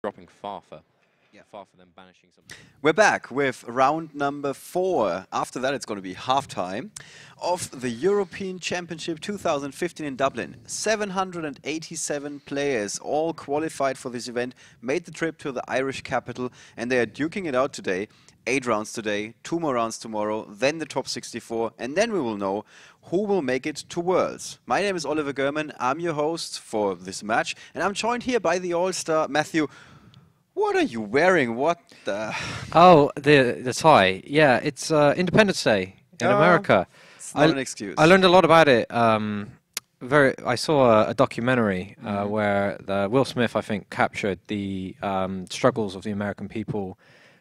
dropping Farfa. Yeah, Farfa then banishing something. We're back with round number 4. After that, it's going to be halftime of the European Championship 2015 in Dublin. 787 players all qualified for this event, made the trip to the Irish capital, and they are duking it out today. 8 rounds today, 2 more rounds tomorrow, then the top 64, and then we will know who will make it to Worlds. My name is Oliver German, I'm your host for this match, and I'm joined here by the All-Star Matthew. What are you wearing? What the... Oh, the tie. Yeah, it's Independence Day in America. It's not an excuse. I learned a lot about it. I saw a documentary where Will Smith, I think, captured the struggles of the American people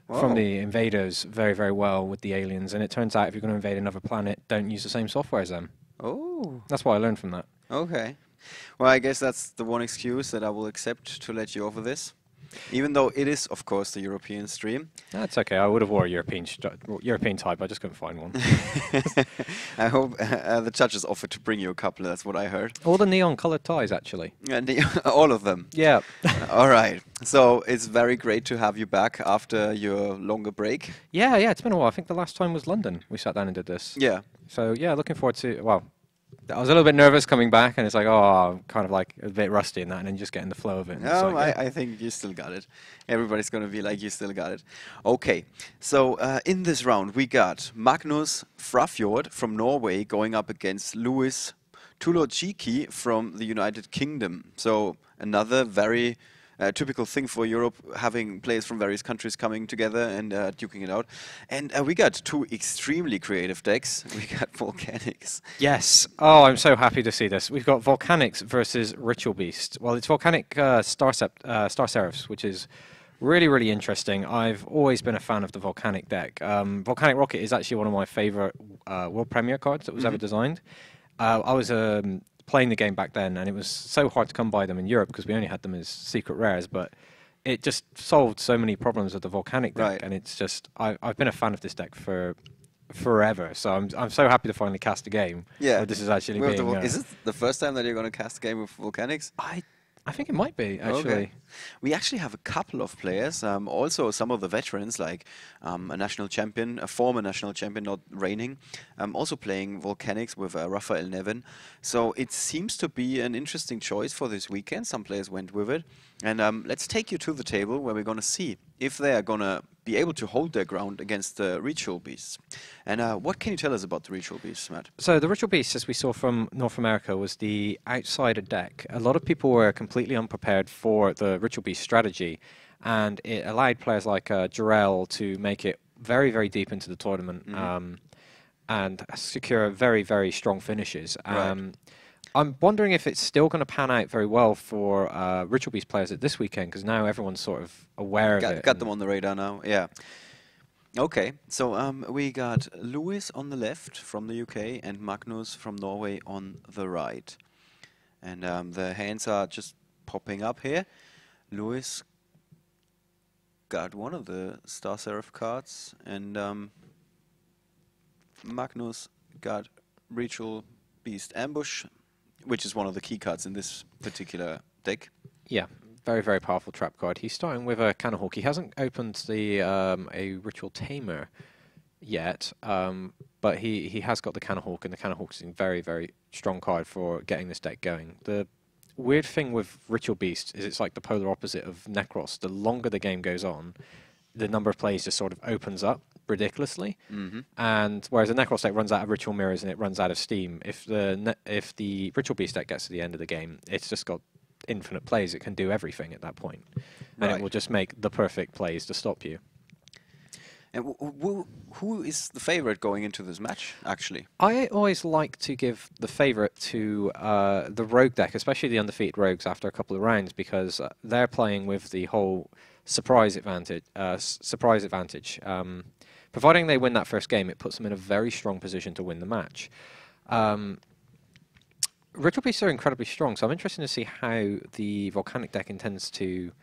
from the invaders very, very well with the aliens. And it turns out if you're going to invade another planet, don't use the same software as them. Oh. That's what I learned from that. Okay. Well, I guess that's the one excuse that I will accept to let you over this. Even though it is, of course, the European stream. That's okay. I would have wore a European type. I just couldn't find one. I hope the judges offered to bring you a couple. That's what I heard. All the neon-colored ties, actually. And all of them. Yeah. All right. So it's very great to have you back after your longer break. Yeah, it's been a while. I think the last time was London. We sat down and did this. Yeah. So yeah, looking forward to. Well, I was a little bit nervous coming back, and it's like, oh, I'm kind of like a bit rusty in that, and then just getting the flow of it. No, like, I think you still got it. Everybody's going to be like, you still got it. Okay, so in this round, we got Magnus Frafjord from Norway going up against Louis Tulojiki from the United Kingdom. So another very typical thing for Europe, having players from various countries coming together and duking it out. And we got 2 extremely creative decks. We got Volcanics. Yes. Oh, I'm so happy to see this. We've got Volcanics versus Ritual Beast. Well, it's Volcanic Star Seraphs, which is really, really interesting. I've always been a fan of the Volcanic deck. Volcanic Rocket is actually one of my favorite World Premiere cards that was ever designed. I was playing the game back then, and it was so hard to come by them in Europe because we only had them as secret rares, but it just solved so many problems with the Volcanic deck, and it's just I've been a fan of this deck for forever, so I'm so happy to finally cast a game. Yeah, this is actually being, is it the first time that you're going to cast a game with Volcanics? I think it might be, actually. Okay. We actually have a couple of players, also some of the veterans, like a national champion, a former national champion, not reigning, also playing Volcanics with Raphael Nevin. So it seems to be an interesting choice for this weekend. Some players went with it. And let's take you to the table where we're going to see if they are going to be able to hold their ground against the Ritual Beasts. And what can you tell us about the Ritual Beasts, Matt? So the Ritual Beasts, as we saw from North America, was the outsider deck. A lot of people were completely unprepared for the Ritual Beast strategy, and it allowed players like Jarrell to make it very, very deep into the tournament and secure very, very strong finishes. I'm wondering if it's still going to pan out very well for Ritual Beast players at this weekend, because now everyone's sort of aware of it. Got them on the radar now, yeah. Okay, so we got Louis on the left from the UK and Magnus from Norway on the right. And the hands are just popping up here. Louis got one of the Star Seraph cards, and Magnus got Ritual Beast Ambush, which is one of the key cards in this particular deck. Yeah, very, very powerful trap card. He's starting with a Cannahawk. He hasn't opened the a Ritual Tamer yet, but he has got the Cannahawk, and the Cannahawk is a very, very strong card for getting this deck going. The weird thing with Ritual Beast is it's like the polar opposite of Necros. The longer the game goes on, the number of plays just sort of opens up ridiculously, and whereas a Necros deck runs out of Ritual Mirrors and it runs out of steam, if the Ritual Beast deck gets to the end of the game, it's just got infinite plays. It can do everything at that point, and it will just make the perfect plays to stop you. And who is the favorite going into this match, actually? I always like to give the favorite to the Rogue deck, especially the undefeated Rogues after a couple of rounds, because they're playing with the whole surprise advantage. Providing they win that first game, it puts them in a very strong position to win the match. Ritual Beasts are incredibly strong, so I'm interested to see how the Volcanic deck intends to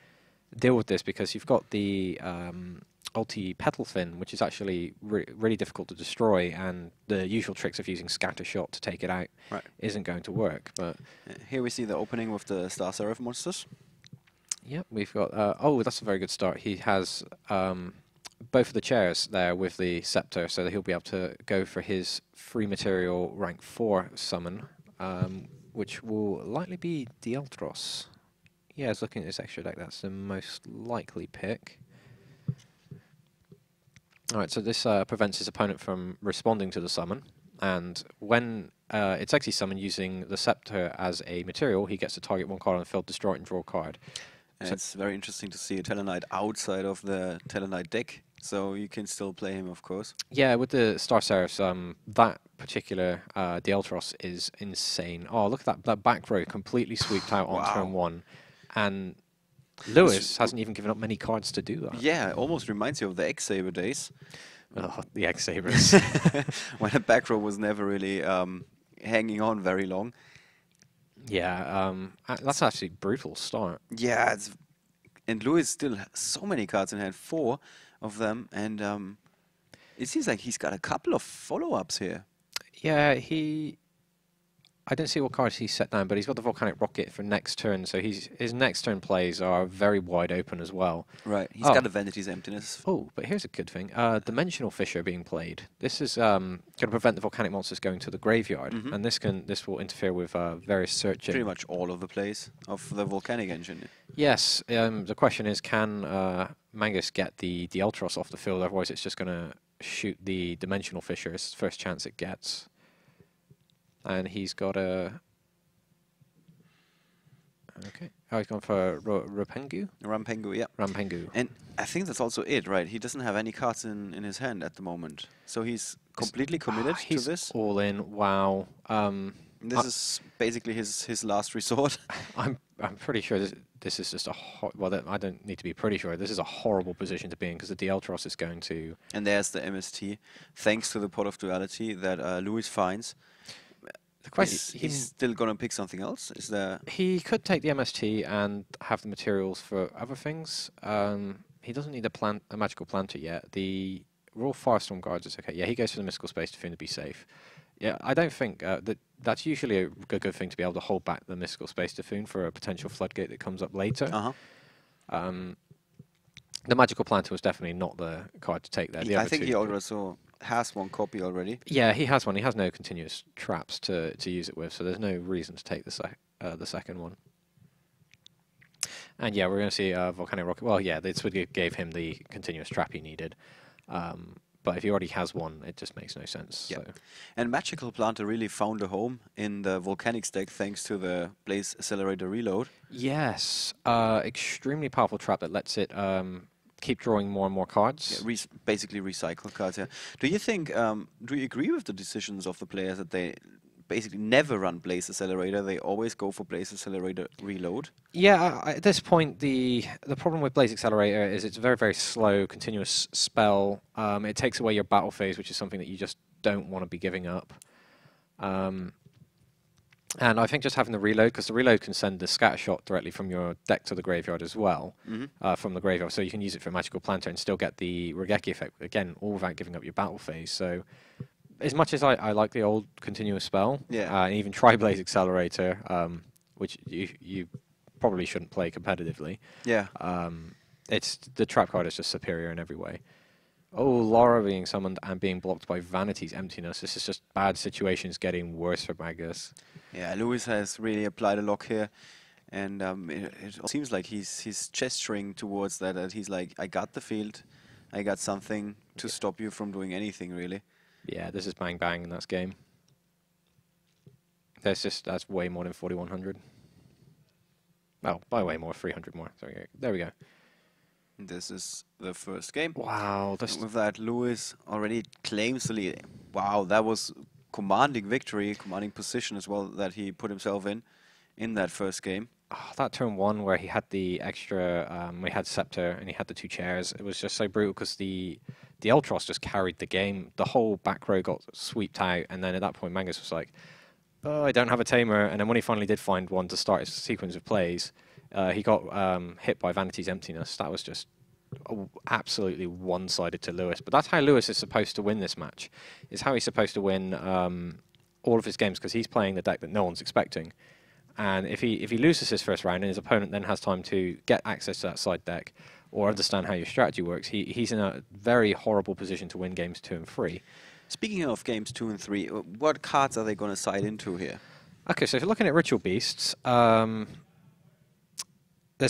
deal with this, because you've got the ulti Petal Fin, which is actually really difficult to destroy, and the usual tricks of using Scatter Shot to take it out isn't going to work. But here we see the opening with the Star Seraph monsters. Yep, we've got... oh, that's a very good start. He has both of the chairs there with the scepter, so that he'll be able to go for his free material rank 4 summon, which will likely be Dieltros. Yeah, it's looking at this extra deck. That's the most likely pick. Alright, so this prevents his opponent from responding to the summon, and when it's actually summoned using the scepter as a material, he gets to target one card on the field, destroy it, and draw a card. And So it's very interesting to see a Tellarknight outside of the Tellarknight deck, so you can still play him, of course. yeah, with the Star Seraphs, that particular Dieltros is insane. Oh, look at that back row completely sweeped out on turn 1. And Lewis hasn't even given up many cards to do that. Yeah, it almost reminds you of the X-Saber days. Oh, the X-Sabers. When the back row was never really hanging on very long. Yeah, that's actually a brutal start. Yeah, and Lewis still has so many cards in hand, 4 of them, and it seems like he's got a couple of follow-ups here. Yeah, I don't see what cards he's set down, but he's got the Volcanic Rocket for next turn, so his next turn plays are very wide open as well. Right, he's got a Vanity's Emptiness. Oh, but here's a good thing. Dimensional Fissure being played. This is going to prevent the volcanic monsters going to the graveyard, and this will interfere with various searching. Pretty much all of the plays of the Volcanic Engine. Yes, the question is, can Mangus get the Dieltros off the field? Otherwise, it's just going to shoot the Dimensional Fissure. It's the first chance it gets. And he's got a... Okay. Oh, he's gone for Rampengu? Rampengu, yeah. Rampengu. And I think that's also it, right? He doesn't have any cards in his hand at the moment. So he's completely committed to this. He's all in. Wow. This is basically his last resort. I'm pretty sure this is just a... well, I don't need to be pretty sure. This is a horrible position to be in because the Dieltros is going to... And there's the MST. Thanks to the Pot of Duality that Lewis finds. The question he's still going to pick something else? Is there... He could take the MST and have the materials for other things. He doesn't need a magical planter yet. The Raw Firestorm Guards is okay. Yeah, he goes for the Mystical Space Typhoon to be safe. Yeah, I don't think that's usually a good thing to be able to hold back the Mystical Space Typhoon for a potential floodgate that comes up later. The Magical Planter was definitely not the card to take there. I think he also has one copy already. Yeah, he has one. He has no continuous traps to use it with, so there's no reason to take the second one. And yeah, we're going to see Volcanic Rocket. Well, yeah, this would gave him the continuous trap he needed. But if he already has one, it just makes no sense. Yeah. So. And Magical Planter really found a home in the Volcanics deck thanks to the Blaze Accelerator Reload. Yes, extremely powerful trap that lets it keep drawing more and more cards. Yeah, basically recycle cards, yeah. Do you think, do you agree with the decisions of the players that they basically never run Blaze Accelerator, they always go for Blaze Accelerator Reload? Yeah, at this point, the problem with Blaze Accelerator is it's a very, very slow, continuous spell. It takes away your battle phase, which is something that you just don't want to be giving up. And I think just having the reload, because the reload can send the scatter shot directly from your deck to the graveyard as well, from the graveyard, so you can use it for Magical Planter and still get the Regeki effect, again, all without giving up your battle phase. So as much as I like the old continuous spell, and even try Blaze Accelerator, which you probably shouldn't play competitively, it's the trap card is just superior in every way. Oh, Laura being summoned and being blocked by Vanity's Emptiness. This is just bad situations getting worse for Magus. Yeah, Lewis has really applied a lock here, and it seems like he's gesturing towards that he's like, I got the field, I got something to stop you from doing anything, really. Yeah, this is bang bang and that's game. That's way more than 4,100. Well, by way more, 300 more. Sorry, there we go. This is the first game. Wow. With that, Lewis already claims the lead. Wow, that was commanding victory, commanding position as well that he put himself in that first game. Oh, that turn one where he had the extra, we had Scepter and he had the 2 chairs. It was just so brutal because the Eltros just carried the game. The whole back row got sweeped out, and then at that point Mangus was like, oh, I don't have a tamer. And then when he finally did find one to start his sequence of plays, he got hit by Vanity's Emptiness. That was just absolutely one-sided to Lewis. But that's how Lewis is supposed to win this match. Is how he's supposed to win all of his games, because he's playing the deck that no one's expecting. And if he loses his first round and his opponent then has time to get access to that side deck or understand how your strategy works, he's in a very horrible position to win games 2 and 3. Speaking of games 2 and 3, what cards are they going to side into here? Okay, so if you're looking at Ritual Beasts, there's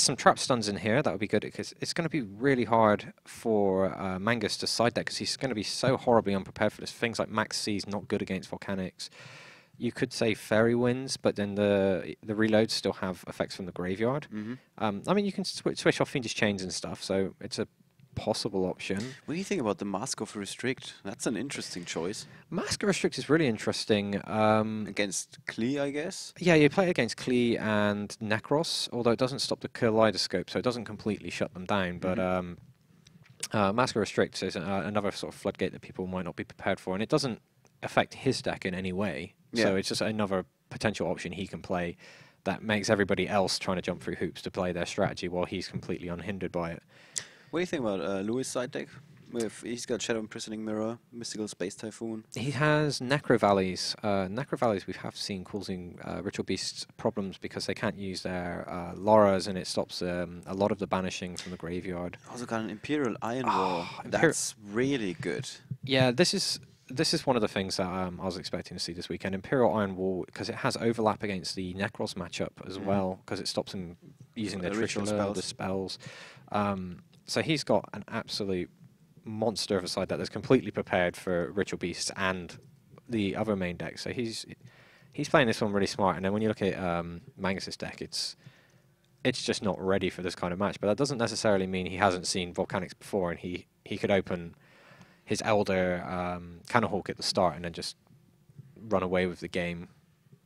some trap stuns in here. That would be good because it's going to be really hard for Mangus to side deck because he's going to be so horribly unprepared for this. Things like Max C's not good against Volcanics. You could say Fairy Winds, but then the reloads still have effects from the graveyard. I mean, you can switch off Fiendish Chains and stuff, so it's a possible option. What do you think about the Mask of Restrict? That's an interesting choice. Mask of Restrict is really interesting. Against Klee, I guess? Yeah, you play against Klee and Necros, although it doesn't stop the Kaleidoscope, so it doesn't completely shut them down. But Mask of Restrict is another sort of floodgate that people might not be prepared for, and it doesn't affect his deck in any way. Yeah. So it's just another potential option he can play that makes everybody else trying to jump through hoops to play their strategy while he's completely unhindered by it. What do you think about Lewis' side deck? He's got Shadow Imprisoning Mirror, Mystical Space Typhoon. He has Necro Valleys. Necro Valleys we have seen causing Ritual Beasts problems because they can't use their Lauras, and it stops a lot of the banishing from the graveyard. Also got an Imperial Iron Wall. That's really good. Yeah, this is one of the things that I was expecting to see this weekend. Imperial Iron Wall, because it has overlap against the Necros matchup as well, because it stops him using their ritual spells. So he's got an absolute monster of a side deck that's completely prepared for Ritual Beasts and the other main deck. So he's playing this one really smart. And then when you look at Mangus's deck, it's just not ready for this kind of match. But that doesn't necessarily mean he hasn't seen Volcanics before, and he could open his Elder Cannonhawk at the start and then just run away with the game.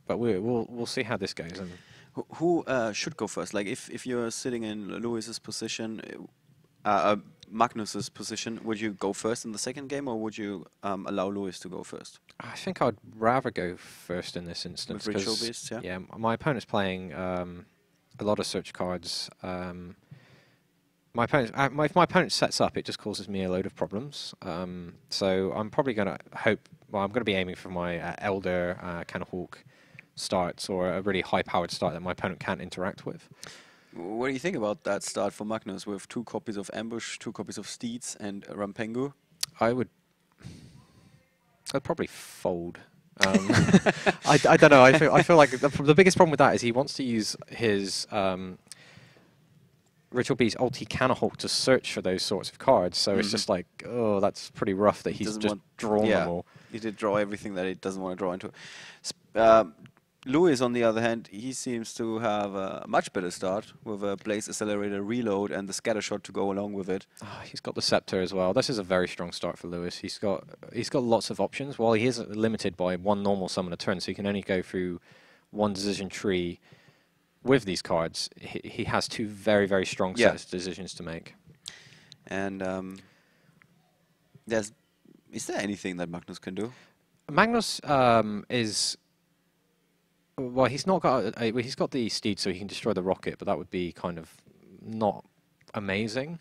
But we'll see how this goes. And who should go first? Like if you're sitting in Lewis's position, Magnus's position, would you go first in the second game, or would you allow Lewis to go first? I think I'd rather go first in this instance. With Ritual Beasts, yeah? Yeah, my opponent's playing a lot of search cards. If my opponent sets up, it just causes me a load of problems. So I'm probably going to I'm going to be aiming for my Elder Cannonhawk starts, or a really high-powered start that my opponent can't interact with. What do you think about that start for Magnus with 2 copies of Ambush, 2 copies of Steeds, and Rampengu? I'd probably fold. I don't know. I feel like the biggest problem with that is he wants to use his Ritual Beast ulti Cannonhawk to search for those sorts of cards. So it's just like, oh, that's pretty rough that he's just drawn them all. He did draw everything that he doesn't want to draw into. Lewis, on the other hand, he seems to have a much better start with a Blaze Accelerator reload and the Scatter Shot to go along with it. Oh, he's got the Scepter as well. This is a very strong start for Lewis. He's got lots of options. While he isn't limited by 1 normal summon a turn, so he can only go through 1 decision tree with these cards. He has 2 very, very strong sets of decisions to make. And is there anything that Magnus can do? Magnus is... Well, he's not got he's got the Steed, so he can destroy the rocket, but that would be kind of not amazing.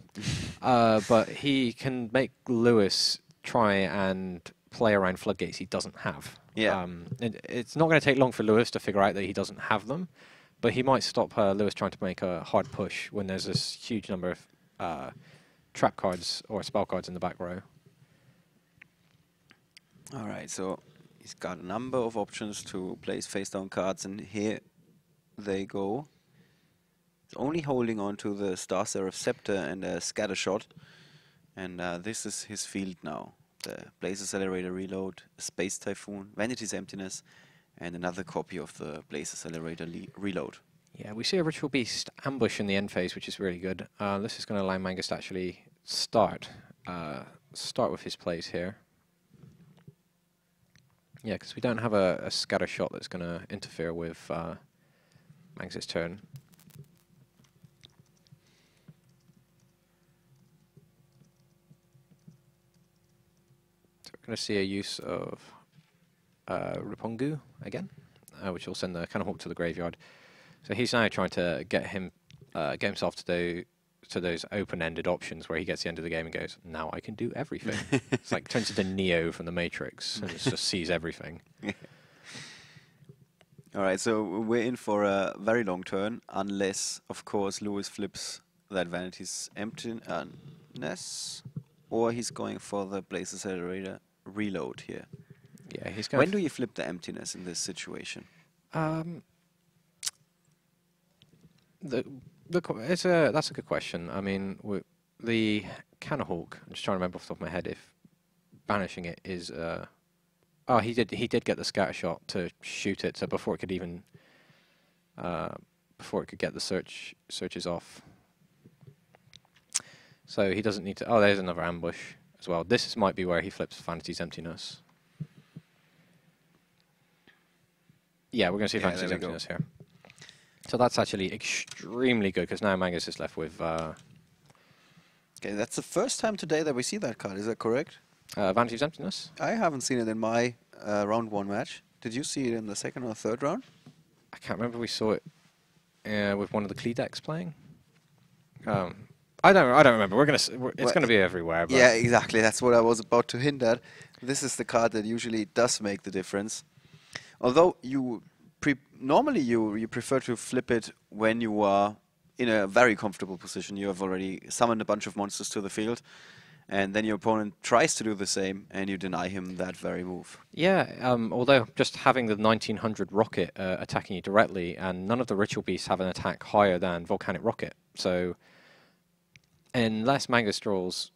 But he can make Lewis try and play around floodgates he doesn't have. Yeah. It's not going to take long for Lewis to figure out that he doesn't have them, but he might stop Lewis trying to make a hard push when there's this huge number of trap cards or spell cards in the back row. All right, so he's got a number of options to place face-down cards, and here they go. He's only holding on to the Star Seraph Scepter and a Scatter Shot, and this is his field now. The Blaze Accelerator Reload, Space Typhoon, Vanity's Emptiness, and another copy of the Blaze Accelerator Reload. Yeah, we see a Ritual Beast ambush in the end phase, which is really good. This is going to allow Mangus to actually start with his plays here. Yeah, because we don't have a Scatter Shot that's going to interfere with Mangus's turn. So we're going to see a use of Rupungu again, which will send the Cannonhawk to the graveyard. So he's now trying to get himself to those open-ended options where he gets to the end of the game and goes, now I can do everything. It's like turns into Neo from the Matrix and it just sees everything. All right, so we're in for a very long turn, unless, of course, Lewis flips that Vanity's emptiness, or he's going for the Blaze Accelerator reload here. Yeah, he's going. When do you flip the emptiness in this situation? That's a good question. I mean, the Canahawk, I'm just trying to remember off the top of my head if banishing it is. Oh, he did get the scatter shot to shoot it, so before it could even get the searches off. So he doesn't need to. Oh, there's another ambush as well. This might be where he flips Vanity's emptiness. Yeah, we're going to see Vanity's emptiness here. So that's actually extremely good, because now Mangus is left with... Okay, that's the first time today that we see that card, is that correct? Vanity's emptiness? I haven't seen it in my round 1 match. Did you see it in the second or third round? I can't remember. We saw it with one of the Klee decks playing. I don't remember. It's going to be everywhere. But yeah, exactly. That's what I was about to hint at. This is the card that usually does make the difference. Although normally you prefer to flip it when you are in a very comfortable position. You have already summoned a bunch of monsters to the field, and then your opponent tries to do the same, and you deny him that very move. Yeah, although just having the 1900 rocket attacking you directly, and none of the ritual beasts have an attack higher than volcanic rocket. So unless Mangus draws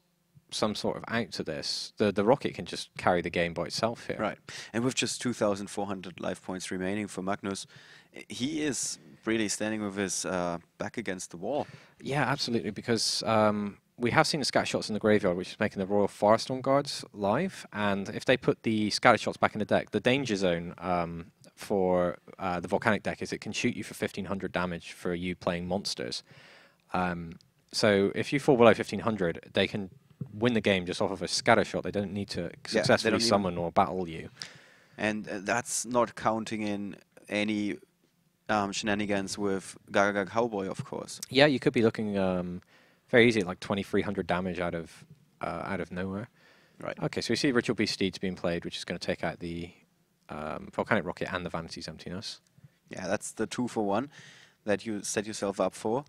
some sort of out to this, the rocket can just carry the game by itself here. Right, and with just 2,400 life points remaining for Magnus, he is really standing with his back against the wall. Yeah, absolutely, because we have seen the scatter shots in the graveyard, which is making the Royal Firestorm Guards live, and if they put the scatter shots back in the deck, the danger zone for the volcanic deck is it can shoot you for 1,500 damage for you playing monsters. So if you fall below 1,500, they can win the game just off of a scatter shot. They don't need to successfully summon or battle you. And that's not counting in any shenanigans with Gaga Cowboy, of course. Yeah, you could be looking very easy at like 2,300 damage out of nowhere. Right. Okay, so we see Ritual Beast Steeds being played, which is going to take out the Volcanic Rocket and the Vanity's Emptiness. Yeah, that's the 2-for-1 that you set yourself up for.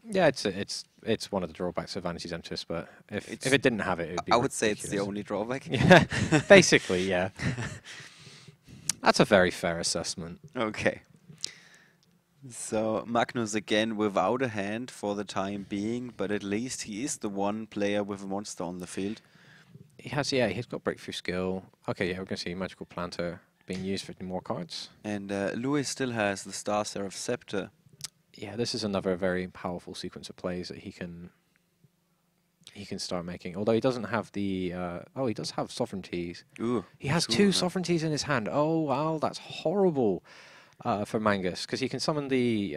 Yeah, it's one of the drawbacks of Vanity's Emptiness, but if it didn't have it, it would be I would say ridiculous. it's the only drawback. Yeah, basically, yeah. That's a very fair assessment. Okay. So Magnus again without a hand for the time being, but at least he is the one player with a monster on the field. He has, yeah, he's got breakthrough skill. Okay, yeah, we're going to see Magical Planter being used for more cards. And Lewis still has the Star Seraph Scepter. Yeah, this is another very powerful sequence of plays that he can start making. Although he doesn't have the oh, he does have Sovereignties. Ooh, he has 2 Sovereignties in his hand. Oh wow, that's horrible for Mangus, because he can summon the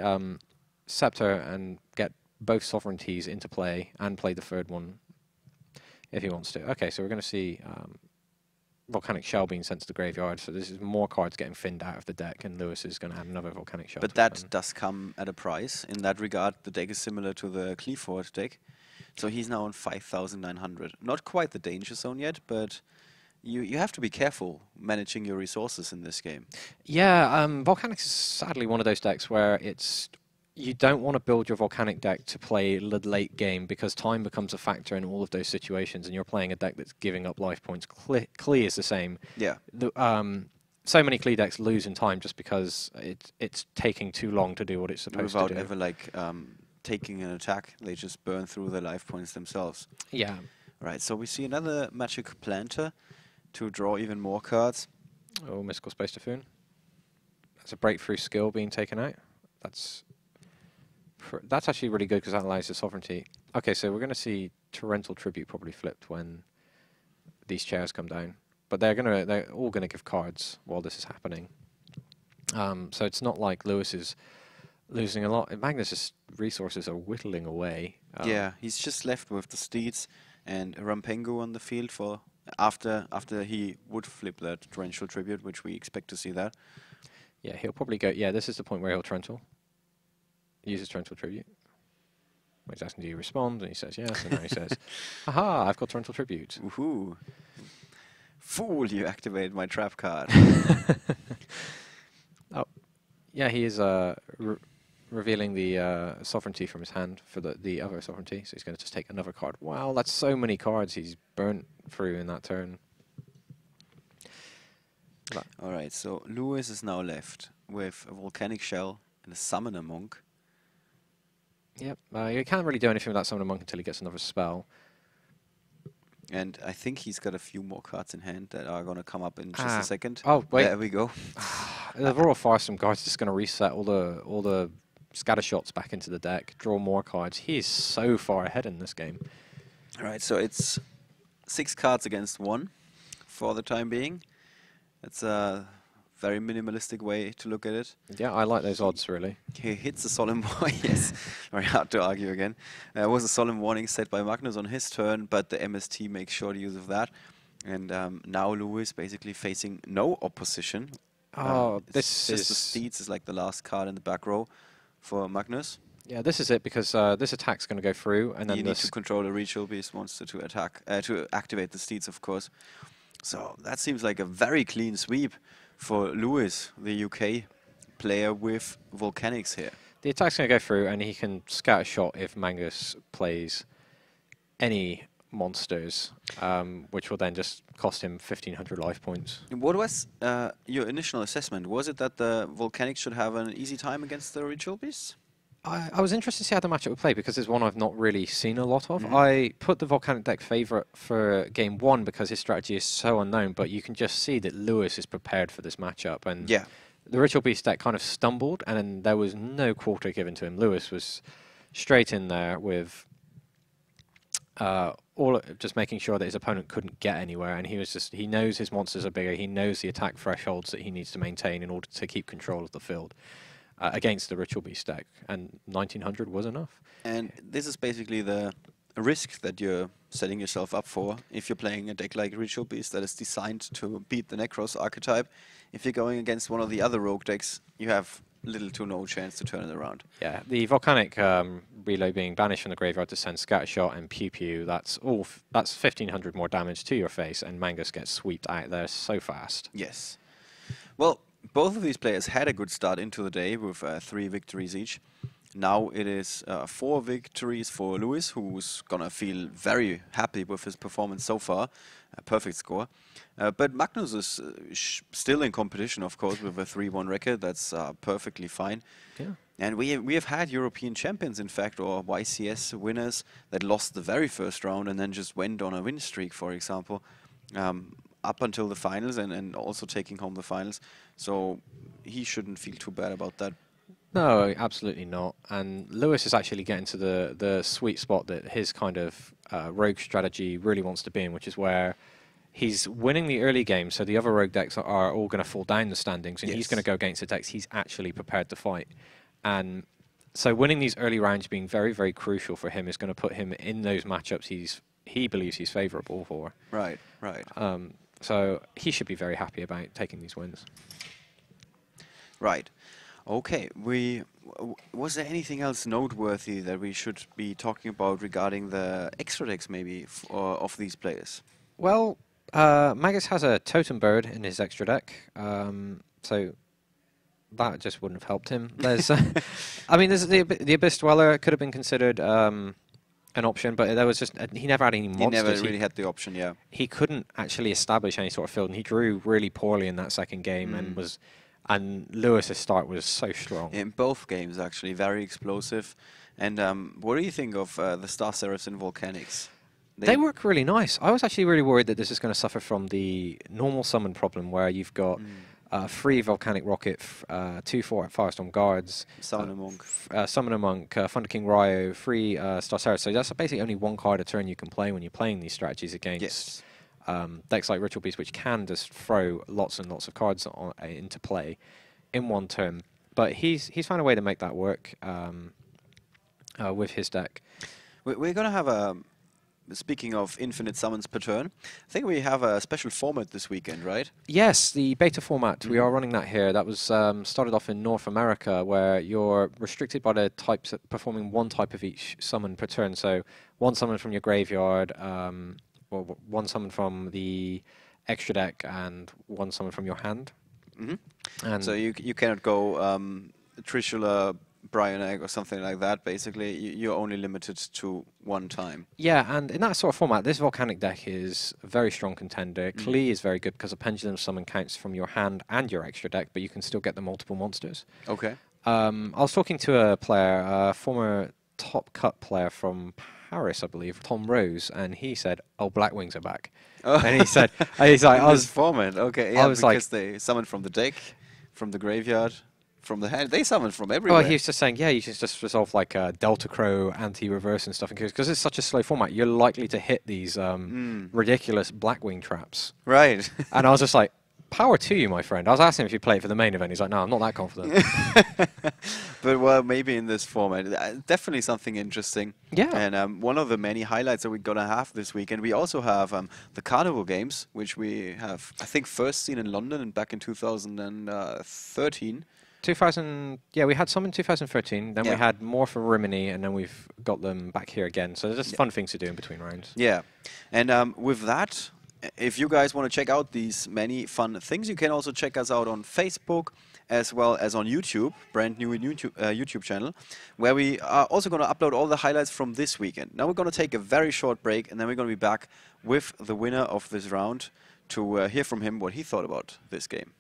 Scepter and get both Sovereignties into play and play the 3rd one if he wants to. Okay, so we're going to see Volcanic Shell being sent to the graveyard, so this is more cards getting thinned out of the deck, and Lewis is going to have another Volcanic Shell. But that does come at a price. In that regard, the deck is similar to the Cleaford deck. So he's now on 5,900. Not quite the danger zone yet, but you have to be careful managing your resources in this game. Yeah, Volcanic is sadly one of those decks where you don't want to build your Volcanic deck to play the late game, because time becomes a factor in all of those situations, and you're playing a deck that's giving up life points. Klee is the same. Yeah. So many Klee decks lose in time just because it's taking too long to do what it's supposed to do. Without ever taking an attack, they just burn through the life points themselves. Yeah. Right, so we see another Magic Planter to draw even more cards. Oh, Mystical Space Typhoon. That's a breakthrough skill being taken out. That's actually really good because that allows the sovereignty. Okay, so we're going to see Torrential Tribute probably flipped when these chairs come down. But they're all going to give cards while this is happening. So it's not like Lewis is losing a lot. Magnus's resources are whittling away. Yeah, he's just left with the Steeds and Rampengu on the field for after he would flip that Torrential Tribute, which we expect to see that. Yeah, he'll probably go. Yeah, this is the point where he'll Torrential. Uses Torrential Tribute. He's asking, do you respond? And he says yes, and now he says, aha, I've got Torrential Tribute. Woohoo. Fool, you activated my trap card. Yeah, he is revealing the sovereignty from his hand for the other sovereignty, so he's going to just take another card. Wow, that's so many cards he's burnt through in that turn. All right, so Lewis is now left with a Volcanic Shell and a Summoner Monk. Yep, you can't really do anything with that Summoner Monk until he gets another spell. And I think he's got a few more cards in hand that are going to come up in just a second. Oh, wait. There we go. The Royal Firestorm guard's just going to reset all the scatter shots back into the deck, draw more cards. He is so far ahead in this game. All right, so it's 6 cards against 1 for the time being. It's a very minimalistic way to look at it. Yeah, I like those odds, really. He hits a solemn warning. Yes, very hard to argue again. It was a solemn warning set by Magnus on his turn, but the MST makes short use of that. And now Lewis basically facing no opposition. Oh, this is... The Steeds is like the last card in the back row for Magnus. Yeah, this is it, because this attack's going to go through, and then you need to control a Ritual Beast monster to attack, to activate the Steeds, of course. So that seems like a very clean sweep for Lewis, the UK player with Volcanics here. The attack's going to go through, and he can scatter shot if Magnus plays any monsters, which will then just cost him 1,500 life points. What was your initial assessment? Was it that the Volcanics should have an easy time against the Ritual Beasts? I was interested to see how the matchup would play, because it's one I've not really seen a lot of. I put the Volcanic deck favourite for game 1 because his strategy is so unknown, but you can just see that Lewis is prepared for this matchup. And yeah, the Ritual Beast deck kind of stumbled, and then there was no quarter given to him. Lewis was straight in there with just making sure that his opponent couldn't get anywhere, and he knows his monsters are bigger, he knows the attack thresholds that he needs to maintain in order to keep control of the field. Against the Ritual Beast deck, and 1900 was enough. And this is basically the risk that you're setting yourself up for if you're playing a deck like Ritual Beast that is designed to beat the Necros archetype. If you're going against one of the other rogue decks, you have little to no chance to turn it around. Yeah, the Volcanic relay being banished from the graveyard to send Scattershot and Pew Pew, that's 1,500 more damage to your face, and Mangus gets swept out there so fast. Yes. Well, both of these players had a good start into the day with 3 victories each. Now it is 4 victories for Lewis, who's gonna feel very happy with his performance so far. A perfect score. But Magnus is still in competition, of course, with a 3-1 record. That's perfectly fine. Yeah. And we have had European champions, in fact, or YCS winners that lost the very first round and then just went on a win streak, for example. Up until the finals and also taking home the finals. So he shouldn't feel too bad about that. No, absolutely not. And Lewis is actually getting to the sweet spot that his kind of rogue strategy really wants to be in, which is where he's winning the early game, so the other rogue decks are all going to fall down the standings, and he's going to go against the decks he's actually prepared to fight. And so winning these early rounds being very, very crucial for him is going to put him in those matchups he believes he's favourable for. Right, right. So he should be very happy about taking these wins. Right. Okay. Was there anything else noteworthy that we should be talking about regarding the extra decks maybe of these players? Well, Magus has a Totem Bird in his extra deck, so that just wouldn't have helped him. There's, I mean, there's the Abyss Dweller could have been considered an option, but there was just he never had any monsters. He never really had the option, yeah. He couldn't actually establish any sort of field, and he drew really poorly in that second game, and Lewis's start was so strong. In both games, actually, very explosive. And what do you think of the Star Seraphs and Volcanics? They work really nice. I was actually really worried that this is going to suffer from the normal summon problem, where you've got 3 Volcanic Rocket, 2 Firestorm Guards, Summoner Monk, Thunder King Ryo, 3 Star Seraphs. So that's basically only 1 card a turn you can play when you're playing these strategies against decks like Ritual Beast, which can just throw lots and lots of cards into play in 1 turn. But he's found a way to make that work with his deck. We're going to have a... Speaking of infinite summons per turn, I think we have a special format this weekend, right? Yes, the beta format. We are running that here. That was started off in North America, where you're restricted by the types of performing 1 type of each summon per turn. So 1 summon from your graveyard, or 1 summon from the extra deck, and 1 summon from your hand. And So you cannot go Trishula, Brian Egg or something like that. Basically, you're only limited to one time. yeah, and in that sort of format, this volcanic deck is a very strong contender. Klee is very good because a pendulum summon counts from your hand and your extra deck, but you can still get the multiple monsters. Okay. I was talking to a player, a former top cut player from Paris, I believe, Tom Rose, and he said, "Oh, Black Wings are back." Oh. And he said, "He's like, In this format, okay, yeah, I was like, because they summon from the deck, from the graveyard, from the hand. They summon from everywhere. well, he was just saying, yeah, you can just resolve like Delta Crow, anti-reverse and stuff, because it's such a slow format. You're likely to hit these ridiculous Blackwing traps." Right. And I was just like, power to you, my friend. I was asking him if you play it for the main event. He's like, no, I'm not that confident. But well, maybe in this format, definitely something interesting. Yeah. And one of the many highlights that we're gonna have this weekend, we also have the Carnival Games, which we have, I think, first seen in London and back in 2013. 2000, yeah, we had some in 2013. Then Yeah. we had more for Rimini, and then we've got them back here again. So there's just fun things to do in between rounds. Yeah, and with that, if you guys want to check out these many fun things, you can also check us out on Facebook as well as on YouTube, brand new YouTube channel, where we are also going to upload all the highlights from this weekend. Now we're going to take a very short break, and then we're going to be back with the winner of this round to hear from him what he thought about this game.